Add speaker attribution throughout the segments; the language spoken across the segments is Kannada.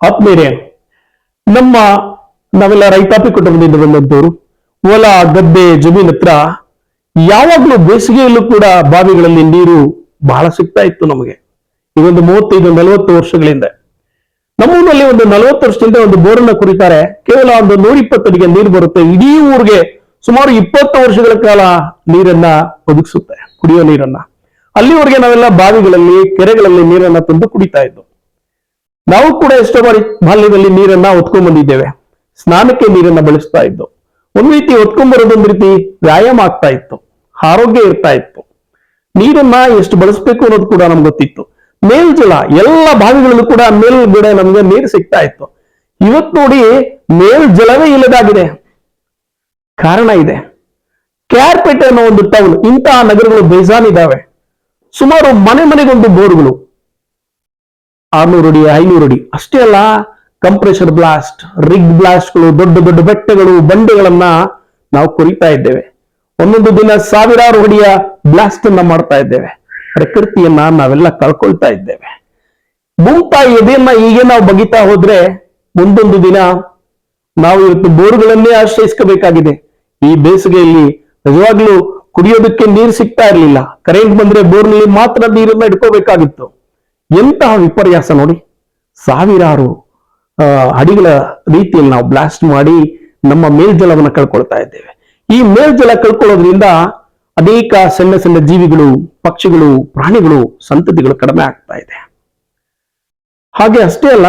Speaker 1: ಆತ್ಮೀಯರೇ, ನಮ್ಮ ನಾವೆಲ್ಲ ರೈತಾಪಿ ಕುಟುಂಬದಿಂದ ಬಂದಂತವರು. ಹೊಲ ಗದ್ದೆ ಜಮೀನ್ ಹತ್ರ ಯಾವಾಗ್ಲೂ ಬೇಸಿಗೆಯಲ್ಲೂ ಕೂಡ ಬಾವಿಗಳಲ್ಲಿ ನೀರು ಬಹಳ ಸಿಗ್ತಾ ಇತ್ತು ನಮಗೆ. ಈ ಒಂದು 35-40 ವರ್ಷಗಳಿಂದ ನಮ್ಮೂರಲ್ಲಿ ಒಂದು 40 ವರ್ಷದಿಂದ ಒಂದು ಬೋರನ್ನ ಕುರಿತಾರೆ. ಕೇವಲ ಒಂದು 120 ಅಡಿಗೆ ನೀರು ಬರುತ್ತೆ. ಇಡೀ ಊರಿಗೆ ಸುಮಾರು 20 ವರ್ಷಗಳ ಕಾಲ ನೀರನ್ನ ಒದಗಿಸುತ್ತೆ, ಕುಡಿಯೋ ನೀರನ್ನ. ಅಲ್ಲಿವರೆಗೆ ನಾವೆಲ್ಲ ಬಾವಿಗಳಲ್ಲಿ ಕೆರೆಗಳಲ್ಲಿ ನೀರನ್ನ ತಂದು ಕುಡಿತಾ ಇದ್ದು. ನಾವು ಕೂಡ ಎಷ್ಟೋ ಬಾರಿ ಬಾಲ್ಯದಲ್ಲಿ ನೀರನ್ನ ಹೊತ್ಕೊಂಡ್ ಬಂದಿದ್ದೇವೆ. ಸ್ನಾನಕ್ಕೆ ನೀರನ್ನ ಬಳಸ್ತಾ ಇದ್ದು. ಒಂದ್ ರೀತಿ ಹೊತ್ಕೊಂಡ್ ಬರೋದೊಂದು ರೀತಿ ವ್ಯಾಯಾಮ ಆಗ್ತಾ ಇತ್ತು, ಆರೋಗ್ಯ ಇರ್ತಾ ಇತ್ತು. ನೀರನ್ನ ಎಷ್ಟು ಬಳಸ್ಬೇಕು ಅನ್ನೋದು ಕೂಡ ನಮ್ಗೆ ಗೊತ್ತಿತ್ತು. ಮೇಲ್ಜಲ ಎಲ್ಲ ಬಾವಿಗಳಲ್ಲೂ ಕೂಡ ಮೇಲ್ಗಡೆ ನಮ್ಗೆ ನೀರು ಸಿಗ್ತಾ ಇತ್ತು. ಇವತ್ತು ನೋಡಿ ಮೇಲ್ಜಲವೇ ಇಲ್ಲದಾಗಿದೆ. ಕಾರಣ ಇದೆ. KR ಪೇಟೆ ಅನ್ನೋ ಒಂದು ಟೌನ್, ಇಂತಹ ನಗರಗಳು ಬೇಜಾನಿದ್ದಾವೆ. ಸುಮಾರು ಮನೆಗೊಂದು ಬೋರ್ಗಳು, 600 ಅಡಿ 500 ಅಡಿ ಅಷ್ಟೇ ಅಲ್ಲ. ಕಂಪ್ರೆಷರ್ ಬ್ಲಾಸ್ಟ್, ರಿಗ್ ಬ್ಲಾಸ್ಟ್ಗಳು, ದೊಡ್ಡ ದೊಡ್ಡ ಬೆಟ್ಟಗಳು ಬಂಡೆಗಳನ್ನ ನಾವು ಕೊರಿತಾ ಇದ್ದೇವೆ. ಒಂದೊಂದು ದಿನ ಸಾವಿರಾರು ಅಡಿಯ ಬ್ಲಾಸ್ಟ್ ಅನ್ನ ಮಾಡ್ತಾ ಇದ್ದೇವೆ. ಪ್ರಕೃತಿಯನ್ನ ನಾವೆಲ್ಲ ಕಳ್ಕೊಳ್ತಾ ಇದ್ದೇವೆ. ಭೂತಾಯಿ ಎದೆಯನ್ನ ಹೀಗೆ ನಾವು ಬಗಿತಾ ಹೋದ್ರೆ ಮುಂದೊಂದು ದಿನ ನಾವು ಇವತ್ತು ಬೋರ್ಗಳನ್ನೇ ಆಶ್ರಯಿಸ್ಕೋಬೇಕಾಗಿದೆ. ಈ ಬೇಸಿಗೆಯಲ್ಲಿ ನಿಜವಾಗ್ಲೂ ಕುಡಿಯೋದಕ್ಕೆ ನೀರು ಸಿಗ್ತಾ ಇರಲಿಲ್ಲ. ಕರೆಂಟ್ ಬಂದ್ರೆ ಬೋರ್ನಲ್ಲಿ ಮಾತ್ರ ನೀರನ್ನ ಇಟ್ಕೋಬೇಕಾಗಿತ್ತು. ಎಂತಹ ವಿಪರ್ಯಾಸ ನೋಡಿ. ಸಾವಿರಾರು ಅಡಿಗಳ ರೀತಿಯಲ್ಲಿ ನಾವು ಬ್ಲಾಸ್ಟ್ ಮಾಡಿ ನಮ್ಮ ಮೇಲ್ಜಲವನ್ನು ಕಳ್ಕೊಳ್ತಾ ಇದ್ದೇವೆ. ಈ ಮೇಲ್ಜಲ ಕಳ್ಕೊಳ್ಳೋದ್ರಿಂದ ಅನೇಕ ಸಣ್ಣ ಸಣ್ಣ ಜೀವಿಗಳು, ಪಕ್ಷಿಗಳು, ಪ್ರಾಣಿಗಳು ಸಂತತಿಗಳು ಕಡಿಮೆ ಆಗ್ತಾ ಇದೆ. ಹಾಗೆ ಅಷ್ಟೇ ಅಲ್ಲ,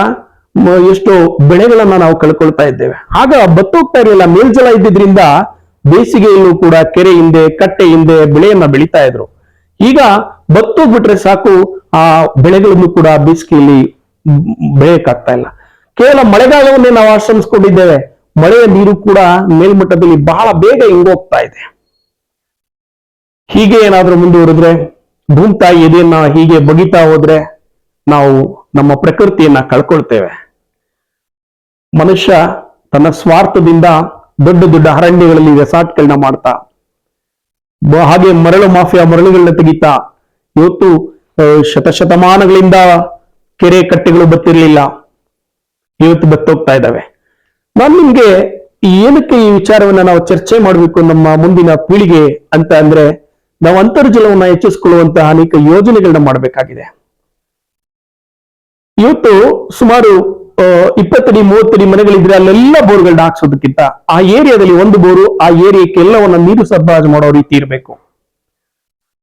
Speaker 1: ಎಷ್ಟೋ ಬೆಳೆಗಳನ್ನ ನಾವು ಕಳ್ಕೊಳ್ತಾ ಇದ್ದೇವೆ. ಆಗ ಬತ್ತೋಗ್ತಾ ಇರಲಿಲ್ಲ. ಮೇಲ್ಜಲ ಇದ್ದಿದ್ರಿಂದ ಬೇಸಿಗೆಯಲ್ಲೂ ಕೂಡ ಕೆರೆ ಹಿಂದೆ ಕಟ್ಟೆ ಹಿಂದೆ ಬೆಳೆಯನ್ನ ಬೆಳೀತಾ ಇದ್ರು. ಈಗ ಬತ್ತೋಗ್ಬಿಟ್ರೆ ಸಾಕು, ಆ ಬೆಳೆಗಳನ್ನು ಕೂಡ ಬೇಸಿಗೆಯಲ್ಲಿ ಬೆಳೆಯಕ್ಕಾಗ್ತಾ ಇಲ್ಲ. ಕೇವಲ ಮಳೆಗಾಲವನ್ನೇ ನಾವು ಆಶ್ರಮಿಸ್ಕೊಂಡಿದ್ದೇವೆ. ಮಳೆಯ ನೀರು ಕೂಡ ಮೇಲ್ಮಟ್ಟದಲ್ಲಿ ಬಹಳ ಬೇಗ ಹಿಂಗೋಗ್ತಾ ಇದೆ. ಹೀಗೆ ಏನಾದ್ರೂ ಮುಂದುವರೆದ್ರೆ, ಭೂತಾಯಿ ಎದೆಯನ್ನ ಹೀಗೆ ಬಗಿತಾ ಹೋದ್ರೆ ನಾವು ನಮ್ಮ ಪ್ರಕೃತಿಯನ್ನ ಕಳ್ಕೊಳ್ತೇವೆ. ಮನುಷ್ಯ ತನ್ನ ಸ್ವಾರ್ಥದಿಂದ ದೊಡ್ಡ ದೊಡ್ಡ ಅರಣ್ಯಗಳಲ್ಲಿ ರೆಸಾರ್ಟ್ಗಳನ್ನ ಮಾಡ್ತಾ, ಹಾಗೆ ಮರಳು ಮಾಫಿಯಾ ಮರಳುಗಳನ್ನ ತೆಗಿತಾ ಇವತ್ತು ಶತಶತಮಾನಗಳಿಂದ ಕೆರೆ ಕಟ್ಟೆಗಳು ಬತ್ತಿರ್ಲಿಲ್ಲ, ಇವತ್ತು ಬತ್ತೋಗ್ತಾ ಇದ್ದಾವೆ. ನಾನು ನಿಮ್ಗೆ ಏನಕ್ಕೆ ಈ ವಿಚಾರವನ್ನ ನಾವು ಚರ್ಚೆ ಮಾಡಬೇಕು ನಮ್ಮ ಮುಂದಿನ ಪೀಳಿಗೆ ಅಂತ ಅಂದ್ರೆ, ನಾವು ಅಂತರ್ಜಲವನ್ನ ಹೆಚ್ಚಿಸಿಕೊಳ್ಳುವಂತಹ ಅನೇಕ ಯೋಜನೆಗಳನ್ನ ಮಾಡಬೇಕಾಗಿದೆ. ಇವತ್ತು ಸುಮಾರು 20 ಅಡಿ 30 ಅಡಿ ಮನೆಗಳಿದ್ರೆ ಅಲ್ಲೆಲ್ಲ ಬೋರ್ಗಳನ್ನ ಹಾಕ್ಸೋದಕ್ಕಿಂತ ಆ ಏರಿಯಾದಲ್ಲಿ ಒಂದು ಬೋರು, ಆ ಏರಿಯಾಕ್ಕೆ ಎಲ್ಲವನ್ನ ನೀರು ಸರಬರಾಜು ಮಾಡೋ ರೀತಿ ಇರಬೇಕು.